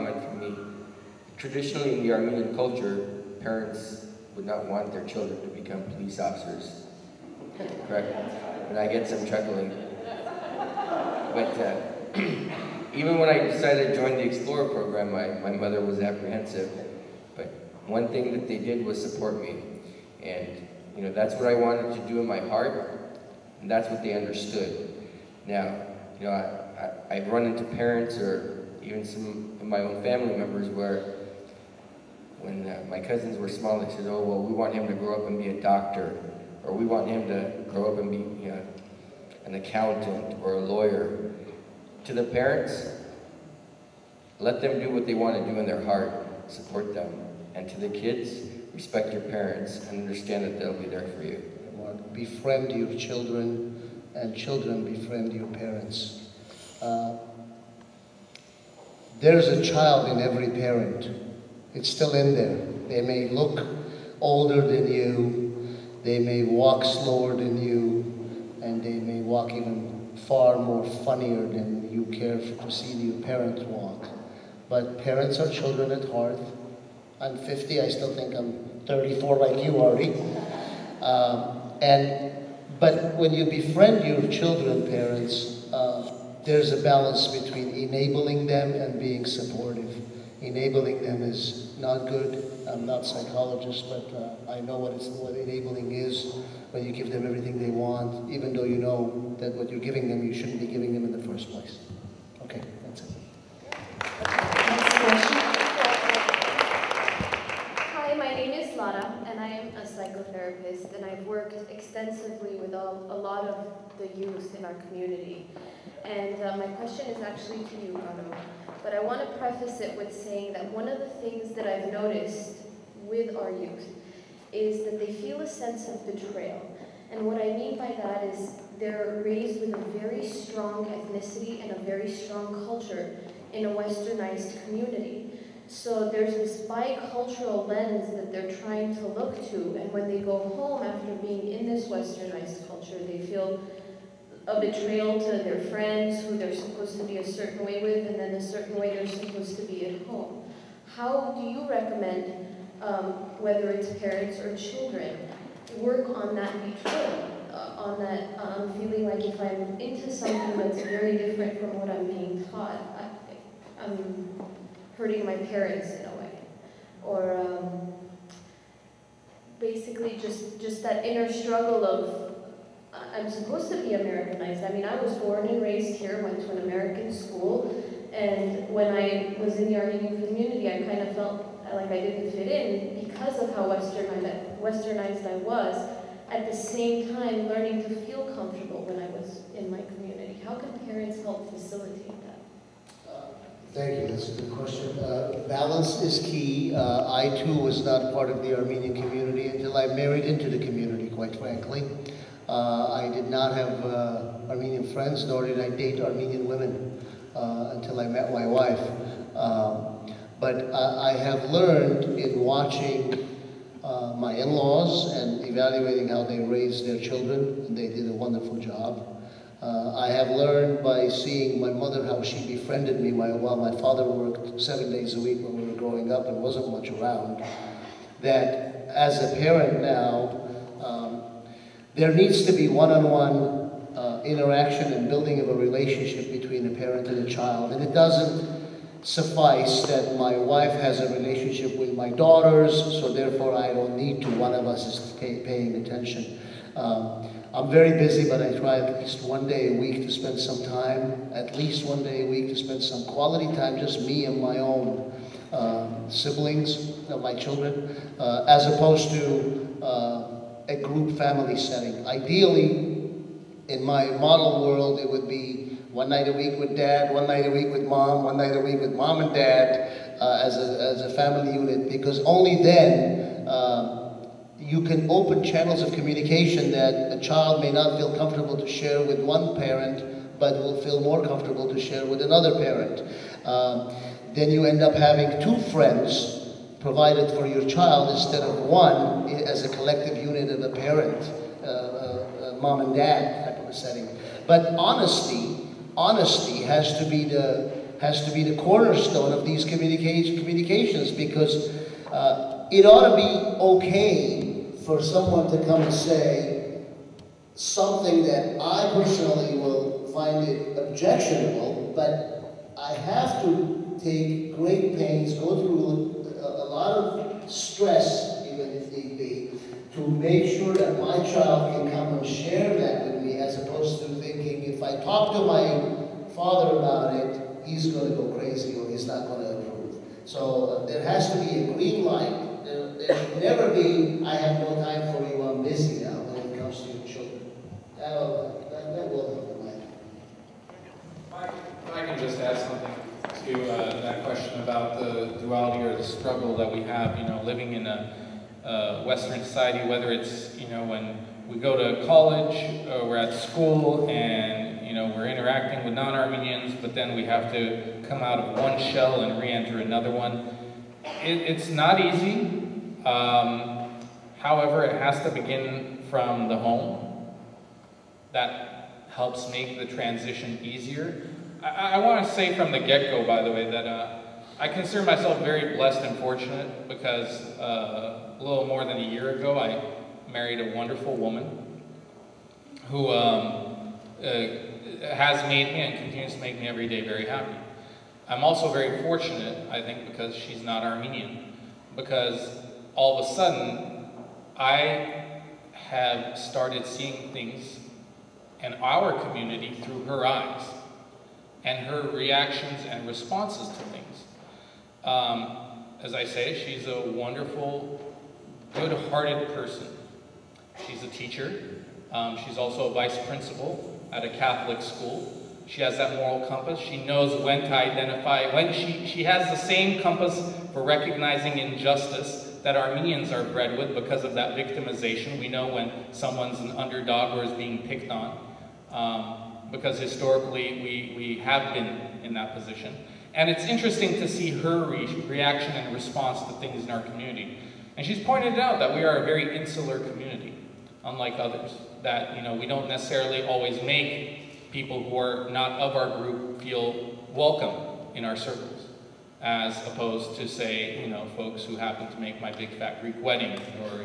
comment from me. Traditionally in the Armenian culture, parents would not want their children to become police officers. Correct? And I get some chuckling. But even when I decided to join the Explorer program, my mother was apprehensive. But one thing that they did was support me. And that's what I wanted to do in my heart, and that's what they understood. Now, I've run into parents or even some of my own family members where when my cousins were small, they said, oh, well, we want him to grow up and be a doctor, or we want him to grow up and be an accountant or a lawyer. To the parents, let them do what they want to do in their heart, support them. And to the kids, respect your parents and understand that they'll be there for you. Befriend your children, and children befriend your parents. There's a child in every parent. It's still in there. They may look older than you, they may walk slower than you, and they may walk even far more funnier than you care to see your parents walk. But parents are children at heart. I'm 50, I still think I'm 34 like you, Artie. But when you befriend your children, parents, there's a balance between enabling them and being supportive. Enabling them is not good. I'm not a psychologist, but I know what enabling is, when you give them everything they want, even though you know that what you're giving them, you shouldn't be giving them in the first place. Okay, that's it. Next question. Hi, my name is Lara, and I am a psychotherapist, and I've worked extensively with a lot of the youth in our community. And my question is actually to you, Rado. But I want to preface it with saying that one of the things that I've noticed with our youth is that they feel a sense of betrayal. And what I mean by that is they're raised with a very strong ethnicity and a very strong culture in a westernized community. So there's this bicultural lens that they're trying to look to, and when they go home after being in this westernized culture, they feel a betrayal to their friends who they're supposed to be a certain way with, and then a certain way they're supposed to be at home. How do you recommend, whether it's parents or children, work on that betrayal, on that feeling like if I'm into something that's very different from what I'm being taught, I'm hurting my parents in a way, or basically just that inner struggle of I'm supposed to be Americanized. I mean, I was born and raised here, went to an American school, and when I was in the Armenian community, I kind of felt like I didn't fit in because of how westernized I was, at the same time learning to feel comfortable when I was in my community. How can parents help facilitate that? Thank you, that's a good question. Balance is key. I too was not part of the Armenian community until I married into the community, quite frankly. I did not have Armenian friends, nor did I date Armenian women until I met my wife. But I have learned in watching my in-laws and evaluating how they raised their children, and they did a wonderful job. I have learned by seeing my mother how she befriended me while my father worked 7 days a week when we were growing up and wasn't much around, that as a parent now, there needs to be one-on-one interaction and building of a relationship between a parent and a child. And it doesn't suffice that my wife has a relationship with my daughters, so therefore I don't need to. One of us is paying attention. I'm very busy, but I try at least 1 day a week to spend some time, at least 1 day a week to spend some quality time, just me and my own siblings, my children, as opposed to a group family setting. Ideally, in my model world, it would be 1 night a week with dad, 1 night a week with mom, 1 night a week with mom and dad as a family unit, because only then you can open channels of communication that a child may not feel comfortable to share with one parent, but will feel more comfortable to share with another parent. Then you end up having 2 friends provided for your child instead of one as a collective unit of a parent, mom and dad type of a setting. But honesty has to be the has to be the cornerstone of these communications, because it ought to be okay for someone to come and say something that I personally will find it objectionable, but I have to take great pains, go through a lot of stress, even if need be, to make sure that my child can come and share that with me, as opposed to thinking if I talk to my father about it, he's going to go crazy or he's not going to approve. So there has to be a green light. There should never be, I have no time for you, I'm busy now, when it comes to your children. That will help in life. If I can just add something to that question about the duality or the struggle that we have, living in a Western society, whether it's, when we go to college, or we're at school, and, we're interacting with non-Armenians, but then we have to come out of one shell and re-enter another one. It's not easy. However, it has to begin from the home. That helps make the transition easier. I want to say from the get-go, by the way, that I consider myself very blessed and fortunate, because a little more than a year ago, I married a wonderful woman who has made me and continues to make me every day very happy. I'm also very fortunate, I think, because she's not Armenian, because all of a sudden, I have started seeing things in our community through her eyes, and her reactions and responses to things. As I say, she's a wonderful, good-hearted person. She's a teacher. She's also a vice principal at a Catholic school. She has that moral compass. She knows when to identify, she has the same compass for recognizing injustice that Armenians are bred with because of that victimization. We know when someone's an underdog or is being picked on, because historically we have been in that position. And it's interesting to see her reaction and response to things in our community. And she's pointed out that we are a very insular community, unlike others. That, we don't necessarily always make people who are not of our group feel welcome in our circles, as opposed to, say, folks who happen to make my big fat Greek wedding, or,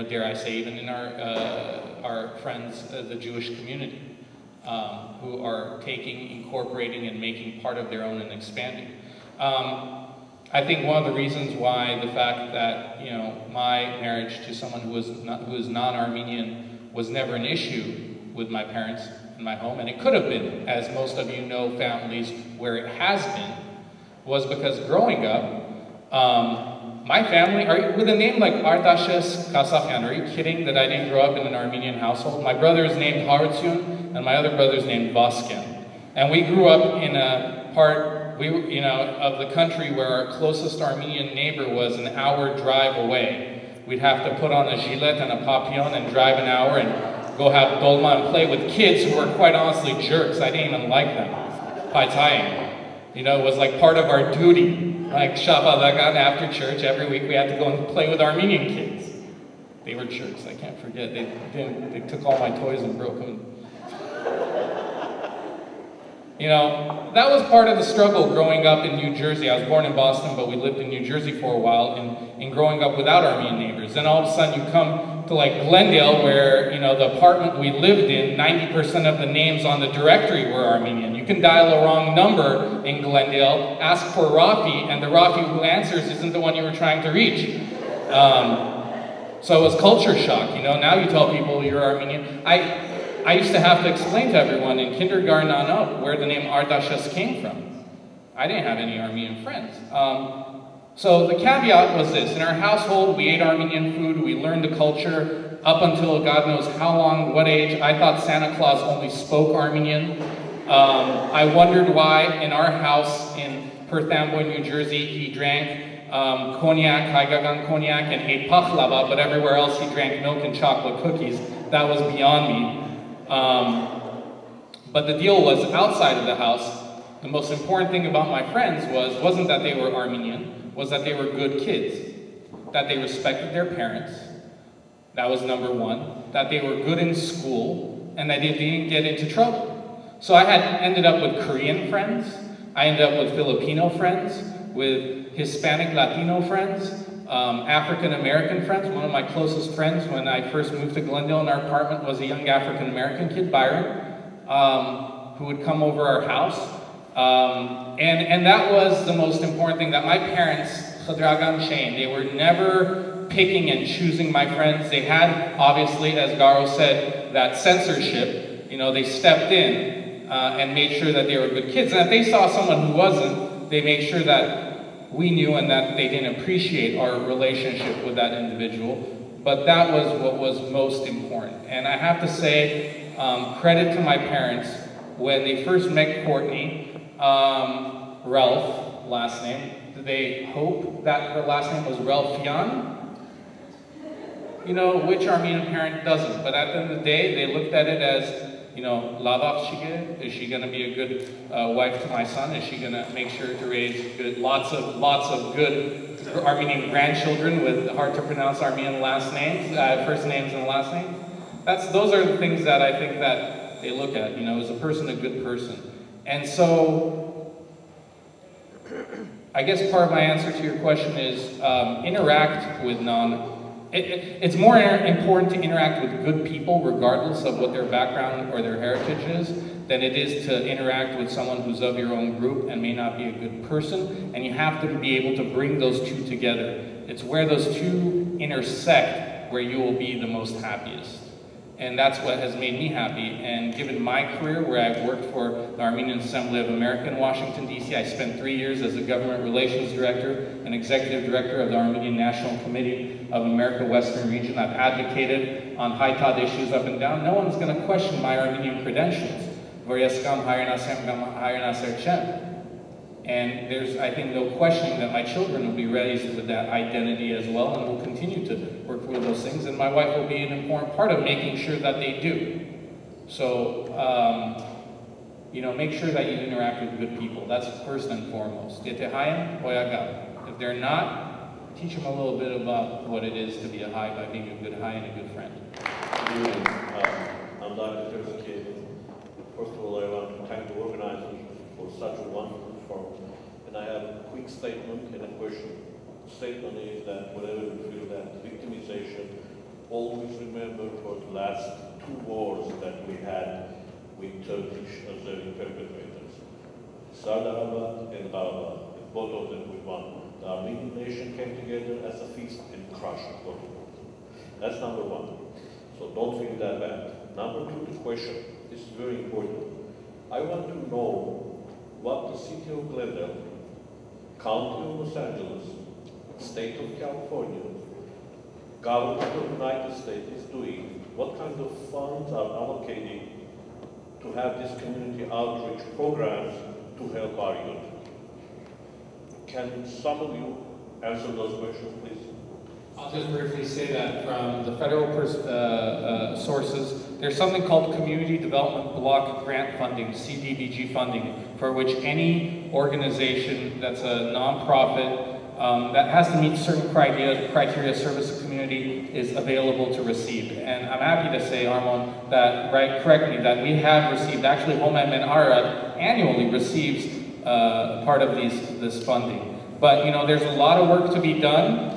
dare I say, even in our friends, the Jewish community, who are incorporating and making part of their own and expanding. I think one of the reasons why the fact that, my marriage to someone who is non-Armenian was never an issue with my parents in my home, and it could have been, as most of you know families where it has been, was because growing up, my family, with a name like Ardashes Kasafyan, are you kidding that I didn't grow up in an Armenian household? My brother is named Harutyun, and my other brother is named Vasken. And we grew up in a part, of the country where our closest Armenian neighbor was an hour drive away. We'd have to put on a gilet and a papillon and drive an hour and go have dolma and play with kids who were quite honestly jerks. I didn't even like them. Paitayim. It was like part of our duty. Like Shabbat Lagan after church, every week we had to go and play with Armenian kids. They were jerks, I can't forget. They took all my toys and broke them. That was part of the struggle growing up in New Jersey. I was born in Boston, but we lived in New Jersey for a while, and growing up without Armenian neighbors. Then all of a sudden you come to like Glendale, where, the apartment we lived in, 90% of the names on the directory were Armenian. You can dial a wrong number in Glendale, ask for Rafi, and the Rafi who answers isn't the one you were trying to reach. So it was culture shock, Now you tell people you're Armenian. I used to have to explain to everyone in kindergarten on up where the name Ardashes came from. I didn't have any Armenian friends. So the caveat was this: in our household, we ate Armenian food, we learned the culture up until God knows how long, what age. I thought Santa Claus only spoke Armenian. I wondered why in our house in Perth Amboy, New Jersey, he drank cognac, Haigagan cognac, and ate pachlava, but everywhere else he drank milk and chocolate cookies. That was beyond me. But the deal was, outside of the house, the most important thing about my friends wasn't that they were Armenian, was that they were good kids, that they respected their parents. That was number one. That they were good in school, and that they didn't get into trouble. So I had ended up with Korean friends, I ended up with Filipino friends, with Hispanic Latino friends, African American friends. One of my closest friends when I first moved to Glendale in our apartment was a young African American kid, Byron, who would come over our house. And that was the most important thing, that my parents, they were never picking and choosing my friends. They had, obviously, as Garo said, that censorship. You know, they stepped in and made sure that they were good kids. And if they saw someone who wasn't, they made sure that we knew and that they didn't appreciate our relationship with that individual. But that was what was most important. And I have to say, credit to my parents, when they first met Courtney, Ralph, last name, did they hope that her last name was Ralphian? You know, which Armenian parent doesn't? But at the end of the day, they looked at it as, you know, Lavach, is she going to be a good wife to my son? Is she going to make sure to raise good, lots of good Armenian grandchildren with hard to pronounce Armenian last names, first names and last names? Those are the things that I think that they look at. You know, is a person a good person? And so, I guess part of my answer to your question is interact with it's more important to interact with good people regardless of what their background or their heritage is than it is to interact with someone who's of your own group and may not be a good person. And you have to be able to bring those two together. It's where those two intersect where you will be the most happiest. And that's what has made me happy. And given my career, where I've worked for the Armenian Assembly of America in Washington, D.C., I spent 3 years as a government relations director and executive director of the Armenian National Committee of America Western Region. I've advocated on Haitad issues up and down. No one's going to question my Armenian credentials. And there's, I think, no questioning that my children will be raised with that identity as well, and will continue to work with those things. And my wife will be an important part of making sure that they do. So, you know, make sure that you interact with good people. That's first and foremost. If they're not, teach them a little bit about what it is to be a Hai by being a good Hai and a good friend. I'm Dr. Tursky. First of all, I want to thank the organizers for such a wonderful forum. And I have a quick statement and a question. The statement is that whenever you feel that victimization, always remember for the last 2 wars that we had with Turkish Azeri perpetrators. Sardaraba and Karabakh, both of them we won. The Armenian nation came together as a feast and crushed both of them. That's number 1. So don't feel that bad. Number 2, the question. This is very important. I want to know what the city of Glendale, county of Los Angeles, state of California, government of the United States is doing, what kind of funds are allocated to have these community outreach programs to help our youth. Can some of you answer those questions, please? I'll just briefly say that from the federal sources, there's something called Community Development Block Grant Funding, CDBG funding, for which any organization that's a nonprofit that has to meet certain criteria service the community is available to receive. And I'm happy to say, Armon, that, correctly, that we have received, actually Homenetmen annually receives part of this funding. But, you know, there's a lot of work to be done.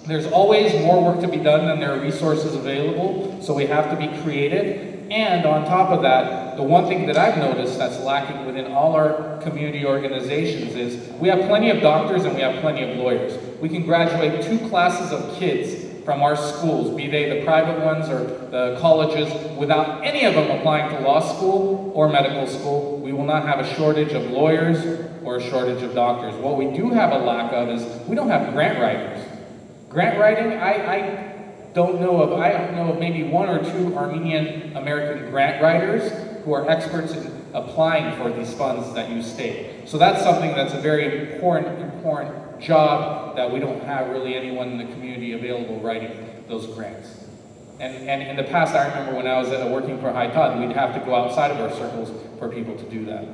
There's always more work to be done than there are resources available, so we have to be creative. And on top of that, the one thing that I've noticed that's lacking within all our community organizations is we have plenty of doctors and we have plenty of lawyers. We can graduate 2 classes of kids from our schools, be they the private ones or the colleges, without any of them applying to law school or medical school. We will not have a shortage of lawyers or a shortage of doctors. What we do have a lack of is we don't have grant writers. Grant writing, I don't know of maybe 1 or 2 Armenian American grant writers who are experts in applying for these funds that you state. So that's something that's a very important job that we don't have really anyone in the community available writing those grants. And in the past, I remember when I was working for Haitad, we'd have to go outside of our circles for people to do that.